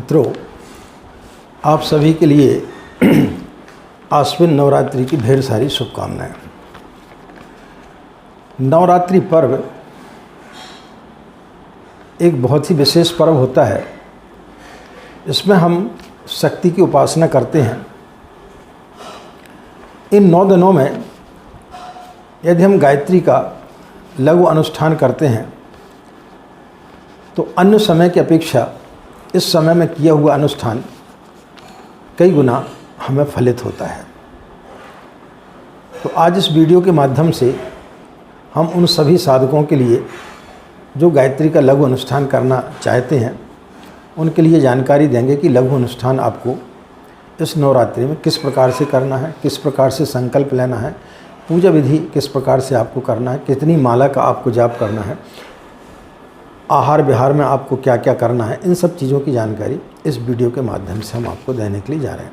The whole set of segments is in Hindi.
मित्रों, आप सभी के लिए आश्विन नवरात्रि की ढेर सारी शुभकामनाएं। नवरात्रि पर्व एक बहुत ही विशेष पर्व होता है। इसमें हम शक्ति की उपासना करते हैं। इन 9 दिनों में यदि हम गायत्री का लघु अनुष्ठान करते हैं तो अन्य समय की अपेक्षा इस समय में किया हुआ अनुष्ठान कई गुना हमें फलित होता है। तो आज इस वीडियो के माध्यम से हम उन सभी साधकों के लिए जो गायत्री का लघु अनुष्ठान करना चाहते हैं उनके लिए जानकारी देंगे कि लघु अनुष्ठान आपको इस नवरात्रि में किस प्रकार से करना है, किस प्रकार से संकल्प लेना है, पूजा विधि किस प्रकार से आपको करना है, कितनी माला का आपको जाप करना है, आहार विहार में आपको क्या क्या करना है, इन सब चीज़ों की जानकारी इस वीडियो के माध्यम से हम आपको देने के लिए जा रहे हैं।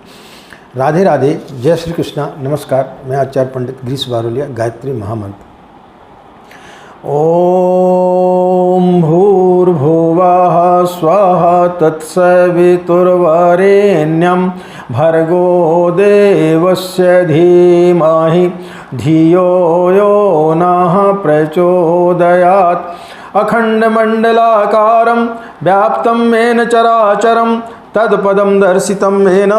राधे राधे, जय श्री कृष्णा, नमस्कार। मैं आचार्य पंडित गिरीश बारोलिया। गायत्री महामंत्र। ओम भूर्भुवः स्वः तत्सवितुर्वरेण्यं भर्गो देवस्य धीमहि धियो यो नः प्रचोदयात्। अखंडमंडलाकारं व्याप्तं येन चराचरं तत्पदं दर्शितं येन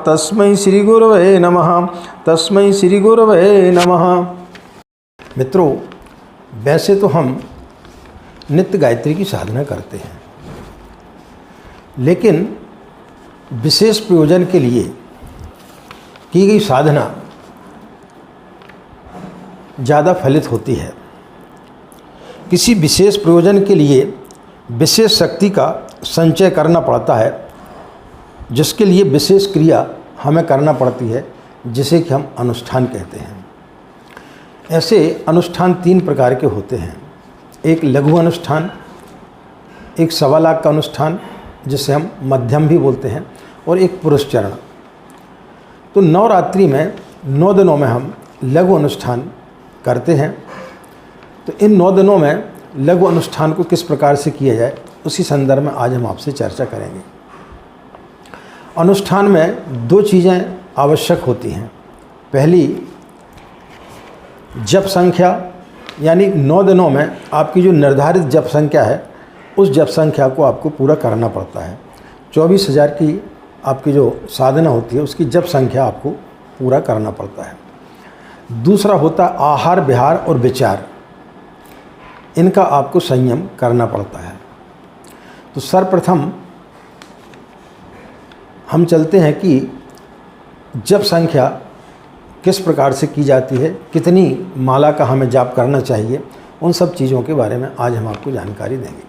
तस्मै श्री गुरवे नमः। तस्मै श्री गुरवे नमः। मित्रों, वैसे तो हम नित्य गायत्री की साधना करते हैं, लेकिन विशेष प्रयोजन के लिए की गई साधना ज़्यादा फलित होती है। किसी विशेष प्रयोजन के लिए विशेष शक्ति का संचय करना पड़ता है, जिसके लिए विशेष क्रिया हमें करना पड़ती है, जिसे कि हम अनुष्ठान कहते हैं। ऐसे अनुष्ठान 3 प्रकार के होते हैं। एक लघु अनुष्ठान, एक 1.25 लाख का अनुष्ठान जिसे हम मध्यम भी बोलते हैं, और एक पुरुष चरण। तो नवरात्रि में 9 दिनों में हम लघु अनुष्ठान करते हैं। तो इन 9 दिनों में लघु अनुष्ठान को किस प्रकार से किया जाए, उसी संदर्भ में आज हम आपसे चर्चा करेंगे। अनुष्ठान में 2 चीज़ें आवश्यक होती हैं। पहली, जप संख्या, यानी 9 दिनों में आपकी जो निर्धारित जप संख्या है उस जप संख्या को आपको पूरा करना पड़ता है। 24,000 की आपकी जो साधना होती है उसकी जप संख्या आपको पूरा करना पड़ता है। दूसरा होता है आहार विहार और विचार, इनका आपको संयम करना पड़ता है। तो सर्वप्रथम हम चलते हैं कि जप संख्या किस प्रकार से की जाती है, कितनी माला का हमें जाप करना चाहिए, उन सब चीज़ों के बारे में आज हम आपको जानकारी देंगे।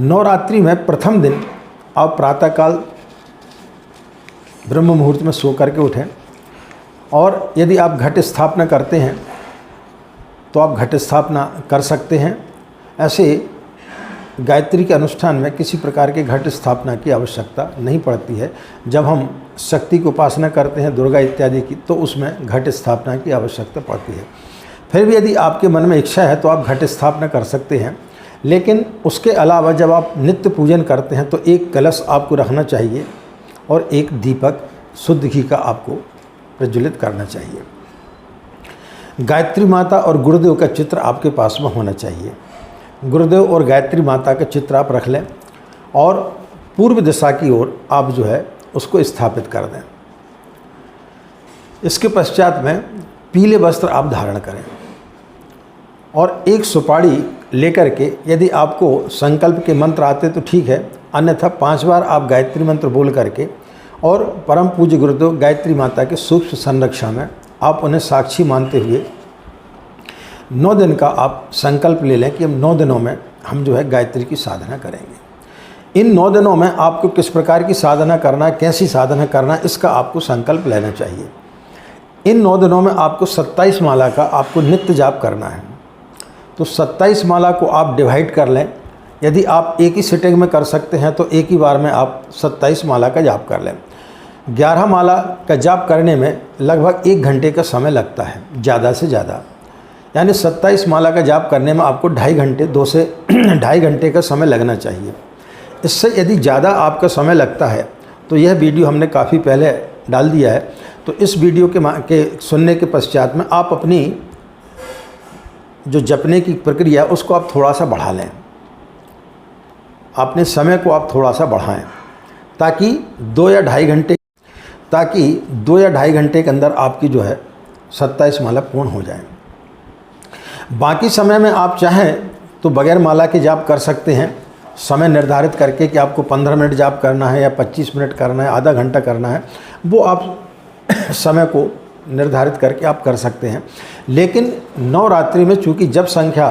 नवरात्रि में प्रथम दिन आप प्रातःकाल ब्रह्म मुहूर्त में सो करके उठें, और यदि आप घट स्थापना करते हैं तो आप घट स्थापना कर सकते हैं। ऐसे गायत्री के अनुष्ठान में किसी प्रकार के घट स्थापना की आवश्यकता नहीं पड़ती है। जब हम शक्ति की उपासना करते हैं दुर्गा इत्यादि की, तो उसमें घट स्थापना की आवश्यकता पड़ती है। फिर भी यदि आपके मन में इच्छा है तो आप घट स्थापना कर सकते हैं, लेकिन उसके अलावा जब आप नित्य पूजन करते हैं तो एक कलश आपको रखना चाहिए और एक दीपक शुद्ध घी का आपको प्रज्वलित करना चाहिए। गायत्री माता और गुरुदेव का चित्र आपके पास में होना चाहिए। गुरुदेव और गायत्री माता का चित्र आप रख लें और पूर्व दिशा की ओर आप जो है उसको स्थापित कर दें। इसके पश्चात में पीले वस्त्र आप धारण करें और एक सुपारी लेकर के, यदि आपको संकल्प के मंत्र आते तो ठीक है, अन्यथा 5 बार आप गायत्री मंत्र बोल करके और परम पूज्य गुरुदेव गायत्री माता के सूक्ष्म संरक्षण में आप उन्हें साक्षी मानते हुए 9 दिन का आप संकल्प ले लें कि हम 9 दिनों में हम जो है गायत्री की साधना करेंगे। इन 9 दिनों में आपको किस प्रकार की साधना करना है, कैसी साधना करना है, इसका आपको संकल्प लेना चाहिए। इन 9 दिनों में आपको 27 माला का आपको नित्य जाप करना है। तो 27 माला को आप डिवाइड कर लें। यदि आप एक ही सिटिंग में कर सकते हैं तो एक ही बार में आप 27 माला का जाप कर लें। 11 माला का जाप करने में लगभग 1 घंटे का समय लगता है, ज़्यादा से ज़्यादा। यानी 27 माला का जाप करने में आपको 2.5 घंटे 2 से 2.5 घंटे का समय लगना चाहिए। इससे यदि ज़्यादा आपका समय लगता है तो यह वीडियो हमने काफ़ी पहले डाल दिया है, तो इस वीडियो के सुनने के पश्चात में आप अपनी जो जपने की प्रक्रिया है उसको आप थोड़ा सा बढ़ा लें, अपने समय को आप थोड़ा सा बढ़ाएं, ताकि 2 या ढाई घंटे के अंदर आपकी जो है 27 माला पूर्ण हो जाए। बाकी समय में आप चाहें तो बगैर माला के जाप कर सकते हैं, समय निर्धारित करके कि आपको 15 मिनट जाप करना है या 25 मिनट करना है, आधा घंटा करना है, वो आप समय को निर्धारित करके आप कर सकते हैं। लेकिन नवरात्रि में चूँकि जप संख्या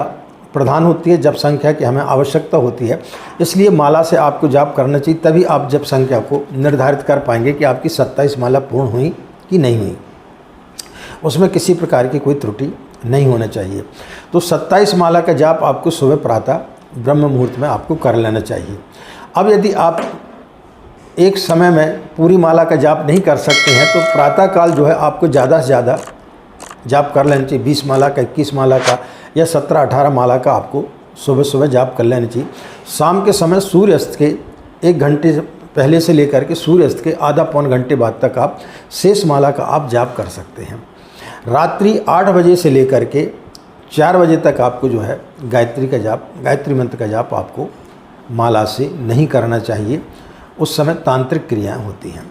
प्रधान होती है, जप संख्या की हमें आवश्यकता होती है, इसलिए माला से आपको जाप करना चाहिए, तभी आप जप संख्या को निर्धारित कर पाएंगे कि आपकी 27 माला पूर्ण हुई कि नहीं हुई। उसमें किसी प्रकार की कोई त्रुटि नहीं होना चाहिए। तो 27 माला का जाप आपको सुबह प्रातः ब्रह्म मुहूर्त में आपको कर लेना चाहिए। अब यदि आप एक समय में पूरी माला का जाप नहीं कर सकते हैं तो प्रातः काल जो है आपको ज़्यादा से ज़्यादा जाप कर लेना चाहिए। 20 माला का, 21 माला का या 17-18 माला का आपको सुबह सुबह जाप कर लेना चाहिए। शाम के समय सूर्य अस्त के 1 घंटे पहले से लेकर के सूर्य अस्त के आधा पौन घंटे बाद तक आप शेष माला का आप जाप कर सकते हैं। रात्रि 8 बजे से लेकर के 4 बजे तक आपको जो है गायत्री मंत्र का जाप आपको माला से नहीं करना चाहिए। उस समय तांत्रिक क्रियाएं होती हैं।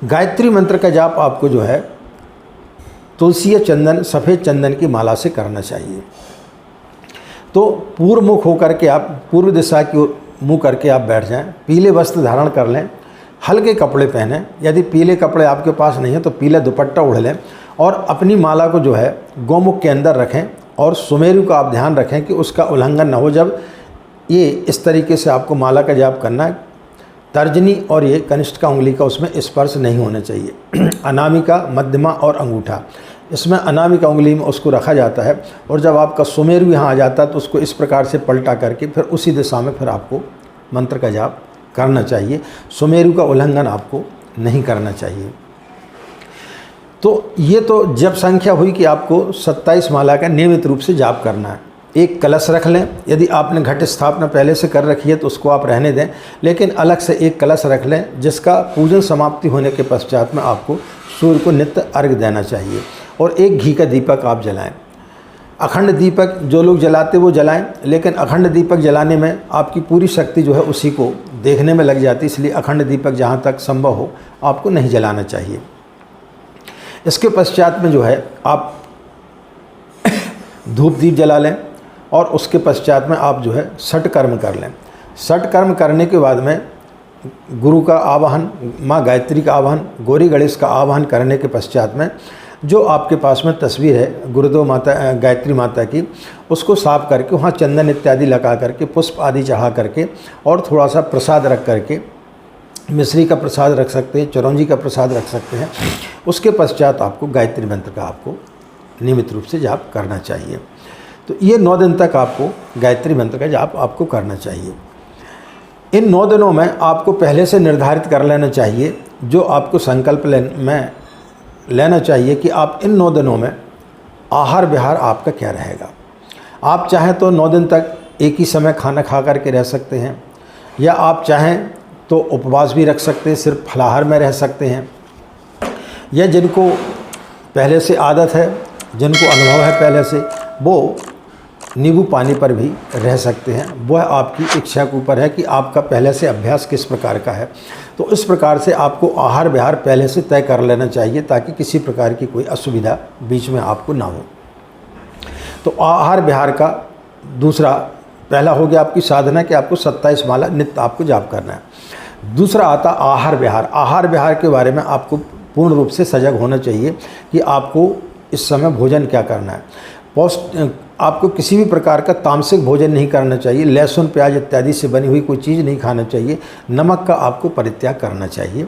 गायत्री मंत्र का जाप आपको जो है तुलसी या चंदन, सफ़ेद चंदन की माला से करना चाहिए। तो पूर्व मुख होकर के आप पूर्व दिशा की ओर मुँह करके आप बैठ जाएं, पीले वस्त्र धारण कर लें, हल्के कपड़े पहनें। यदि पीले कपड़े आपके पास नहीं है तो पीला दुपट्टा ओढ़ लें और अपनी माला को जो है गोमुख के अंदर रखें और सुमेरु का आप ध्यान रखें कि उसका उल्लंघन न हो। जब ये इस तरीके से आपको माला का जाप करना है, तर्जनी और ये कनिष्ठ का उंगली का उसमें स्पर्श नहीं होना चाहिए। अनामिका, मध्यमा और अंगूठा, इसमें अनामिका उंगली में उसको रखा जाता है और जब आपका सुमेरु यहाँ आ जाता है तो उसको इस प्रकार से पलटा करके फिर उसी दिशा में फिर आपको मंत्र का जाप करना चाहिए। सुमेरु का उल्लंघन आपको नहीं करना चाहिए। तो ये तो जप संख्या हुई कि आपको 27 माला का नियमित रूप से जाप करना है। एक कलश रख लें, यदि आपने घट स्थापना पहले से कर रखी है तो उसको आप रहने दें, लेकिन अलग से एक कलश रख लें जिसका पूजन समाप्ति होने के पश्चात में आपको सूर्य को नित्य अर्घ्य देना चाहिए। और एक घी का दीपक आप जलाएं। अखंड दीपक जो लोग जलाते वो जलाएं, लेकिन अखंड दीपक जलाने में आपकी पूरी शक्ति जो है उसी को देखने में लग जाती है, इसलिए अखंड दीपक जहाँ तक संभव हो आपको नहीं जलाना चाहिए। इसके पश्चात में जो है आप धूप दीप जला लें और उसके पश्चात में आप जो है षट कर्म कर लें। षट कर्म करने के बाद में गुरु का आवाहन, माँ गायत्री का आवाहन, गौरी गणेश का आवाहन करने के पश्चात में जो आपके पास में तस्वीर है गुरुदेव माता गायत्री माता की, उसको साफ करके वहाँ चंदन इत्यादि लगा करके, पुष्प आदि चढ़ा करके और थोड़ा सा प्रसाद रख करके, मिश्री का प्रसाद रख सकते हैं, चिरौंजी का प्रसाद रख सकते हैं। उसके पश्चात आपको गायत्री मंत्र का आपको नियमित रूप से जाप करना चाहिए। तो ये 9 दिन तक आपको गायत्री मंत्र का जाप आपको करना चाहिए। इन 9 दिनों में आपको पहले से निर्धारित कर लेना चाहिए, जो आपको संकल्प में लेना चाहिए कि आप इन 9 दिनों में आहार विहार आपका क्या रहेगा। आप चाहें तो 9 दिन तक एक ही समय खाना खा करके रह सकते हैं, या आप चाहें तो उपवास भी रख सकते हैं, सिर्फ फलाहार में रह सकते हैं, या जिनको पहले से आदत है, जिनको अनुभव है पहले से, वो नींबू पानी पर भी रह सकते हैं। वह आपकी इच्छा के ऊपर है कि आपका पहले से अभ्यास किस प्रकार का है। तो इस प्रकार से आपको आहार विहार पहले से तय कर लेना चाहिए ताकि किसी प्रकार की कोई असुविधा बीच में आपको ना हो। तो आहार विहार का दूसरा, पहला हो गया आपकी साधना कि आपको 27 माला नित्य आपको जाप करना है। दूसरा आता आहार विहार। आहार विहार के बारे में आपको पूर्ण रूप से सजग होना चाहिए कि आपको इस समय भोजन क्या करना है। आपको किसी भी प्रकार का तामसिक भोजन नहीं करना चाहिए। लहसुन प्याज इत्यादि से बनी हुई कोई चीज़ नहीं खाना चाहिए। नमक का आपको परित्याग करना चाहिए।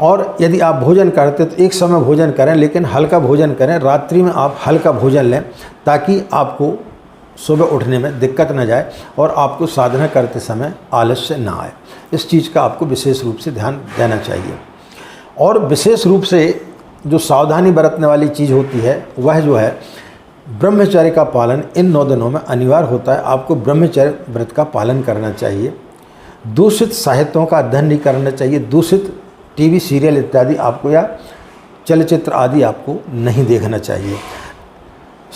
और यदि आप भोजन करते तो एक समय भोजन करें, लेकिन हल्का भोजन करें। रात्रि में आप हल्का भोजन लें ताकि आपको सुबह उठने में दिक्कत न जाए और आपको साधना करते समय आलस्य ना आए। इस चीज़ का आपको विशेष रूप से ध्यान देना चाहिए। और विशेष रूप से जो सावधानी बरतने वाली चीज़ होती है वह जो है ब्रह्मचर्य का पालन इन 9 दिनों में अनिवार्य होता है। आपको ब्रह्मचर्य व्रत का पालन करना चाहिए। दूषित साहित्यों का अध्ययन नहीं करना चाहिए। दूषित टीवी सीरियल इत्यादि आपको या चलचित्र आदि आपको नहीं देखना चाहिए।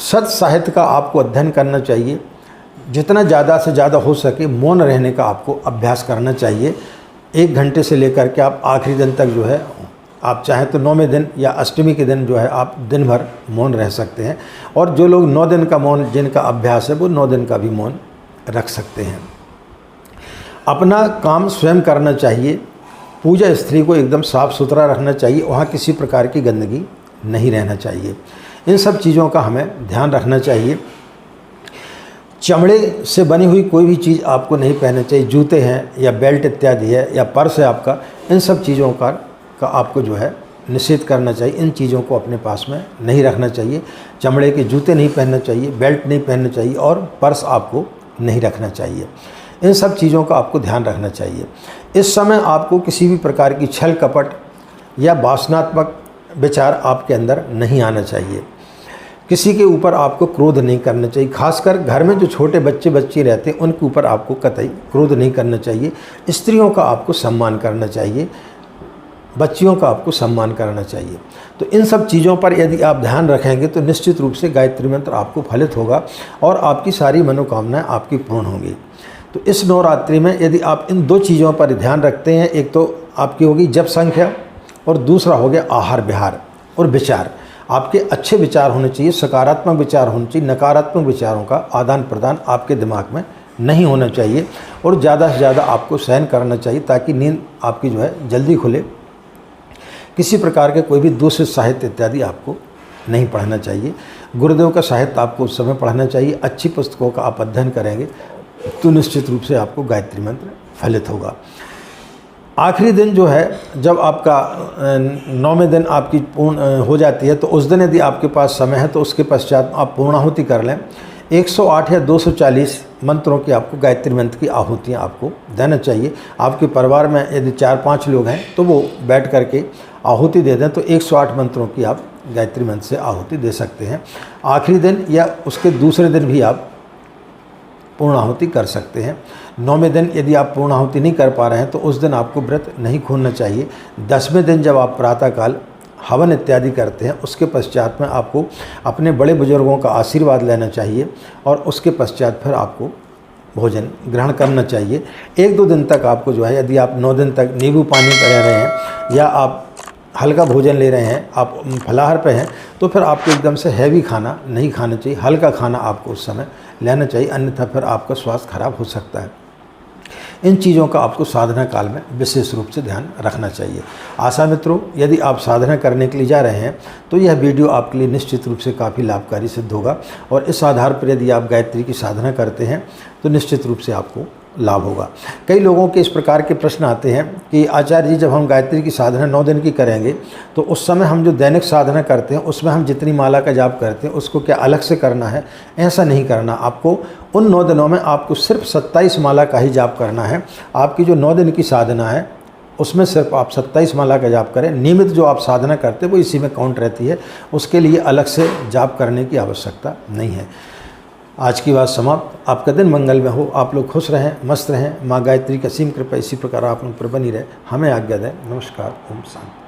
सत साहित्य का आपको अध्ययन करना चाहिए। जितना ज़्यादा से ज़्यादा हो सके मौन रहने का आपको अभ्यास करना चाहिए। 1 घंटे से लेकर के आप आखिरी दिन तक जो है, आप चाहें तो 9वें दिन या अष्टमी के दिन जो है आप दिन भर मौन रह सकते हैं। और जो लोग 9 दिन का मौन जिनका अभ्यास है वो 9 दिन का भी मौन रख सकते हैं। अपना काम स्वयं करना चाहिए। पूजा स्त्री को एकदम साफ़ सुथरा रखना चाहिए। वहाँ किसी प्रकार की गंदगी नहीं रहना चाहिए। इन सब चीज़ों का हमें ध्यान रखना चाहिए। चमड़े से बनी हुई कोई भी चीज़ आपको नहीं पहनना चाहिए। जूते हैं या बेल्ट इत्यादि है या पर्स है आपका, इन सब चीज़ों का आपको जो है निषेध करना चाहिए। इन चीज़ों को अपने पास में नहीं रखना चाहिए। चमड़े के जूते नहीं पहनना चाहिए, बेल्ट नहीं पहनना चाहिए और पर्स आपको नहीं रखना चाहिए। इन सब चीज़ों का आपको ध्यान रखना चाहिए। इस समय आपको किसी भी प्रकार की छल कपट या वासनात्मक विचार आपके अंदर नहीं आना चाहिए। किसी के ऊपर आपको क्रोध नहीं करना चाहिए। खासकर घर में जो छोटे बच्चे बच्ची रहते हैं उनके ऊपर आपको कतई क्रोध नहीं करना चाहिए। स्त्रियों का आपको सम्मान करना चाहिए, बच्चियों का आपको सम्मान करना चाहिए। तो इन सब चीज़ों पर यदि आप ध्यान रखेंगे तो निश्चित रूप से गायत्री मंत्र आपको फलित होगा और आपकी सारी मनोकामनाएं आपकी पूर्ण होंगी। तो इस नवरात्रि में यदि आप इन 2 चीज़ों पर ध्यान रखते हैं, एक तो आपकी होगी जप संख्या और दूसरा हो गया आहार विहार और विचार। आपके अच्छे विचार होने चाहिए, सकारात्मक विचार होने चाहिए। नकारात्मक विचारों का आदान प्रदान आपके दिमाग में नहीं होना चाहिए और ज़्यादा से ज़्यादा आपको शयन करना चाहिए ताकि नींद आपकी जो है जल्दी खुले। किसी प्रकार के कोई भी दूषित साहित्य इत्यादि आपको नहीं पढ़ना चाहिए। गुरुदेव का साहित्य आपको उस समय पढ़ना चाहिए। अच्छी पुस्तकों का आप अध्ययन करेंगे तो निश्चित रूप से आपको गायत्री मंत्र फलित होगा। आखिरी दिन जो है, जब आपका 9वें दिन आपकी पूर्ण हो जाती है तो उस दिन यदि आपके पास समय है तो उसके पश्चात आप पूर्णाहुति कर लें। 108 या 240 मंत्रों की आपको गायत्री मंत्र की आहुतियाँ आपको देना चाहिए। आपके परिवार में यदि 4-5 लोग हैं तो वो बैठ करके आहुति दे दें तो 108 मंत्रों की आप गायत्री मंत्र से आहुति दे सकते हैं। आखिरी दिन या उसके दूसरे दिन भी आप पूर्णाहुति कर सकते हैं। 9वें दिन यदि आप पूर्णाहुति नहीं कर पा रहे हैं तो उस दिन आपको व्रत नहीं खोलना चाहिए। 10वें दिन जब आप प्रातःकाल हवन इत्यादि करते हैं उसके पश्चात में आपको अपने बड़े बुजुर्गों का आशीर्वाद लेना चाहिए और उसके पश्चात फिर आपको भोजन ग्रहण करना चाहिए। 1-2 दिन तक आपको जो है, यदि आप 9 दिन तक नींबू पानी पे रह रहे हैं या आप हल्का भोजन ले रहे हैं, आप फलाहार पे हैं, तो फिर आपको एकदम से हैवी खाना नहीं खाना चाहिए। हल्का खाना आपको उस समय लेना चाहिए, अन्यथा फिर आपका स्वास्थ्य खराब हो सकता है। इन चीज़ों का आपको साधना काल में विशेष रूप से ध्यान रखना चाहिए। आशा मित्रों, यदि आप साधना करने के लिए जा रहे हैं तो यह वीडियो आपके लिए निश्चित रूप से काफ़ी लाभकारी सिद्ध होगा और इस आधार पर यदि आप गायत्री की साधना करते हैं तो निश्चित रूप से आपको लाभ होगा। कई लोगों के इस प्रकार के प्रश्न आते हैं कि आचार्य जी, जब हम गायत्री की साधना 9 दिन की करेंगे तो उस समय हम जो दैनिक साधना करते हैं उसमें हम जितनी माला का जाप करते हैं उसको क्या अलग से करना है? ऐसा नहीं करना। आपको उन 9 दिनों में आपको सिर्फ 27 माला का ही जाप करना है। आपकी जो 9 दिन की साधना है उसमें सिर्फ आप 27 माला का जाप करें। नियमित जो आप साधना करते हैं वो इसी में काउंट रहती है, उसके लिए अलग से जाप करने की आवश्यकता नहीं है। आज की बात समाप्त। आपका दिन मंगल में हो, आप लोग खुश रहें, मस्त रहें। माँ गायत्री की असीम कृपा इसी प्रकार आप उन पर बनी रहे। हमें आज्ञा दें। नमस्कार। ओम शांति।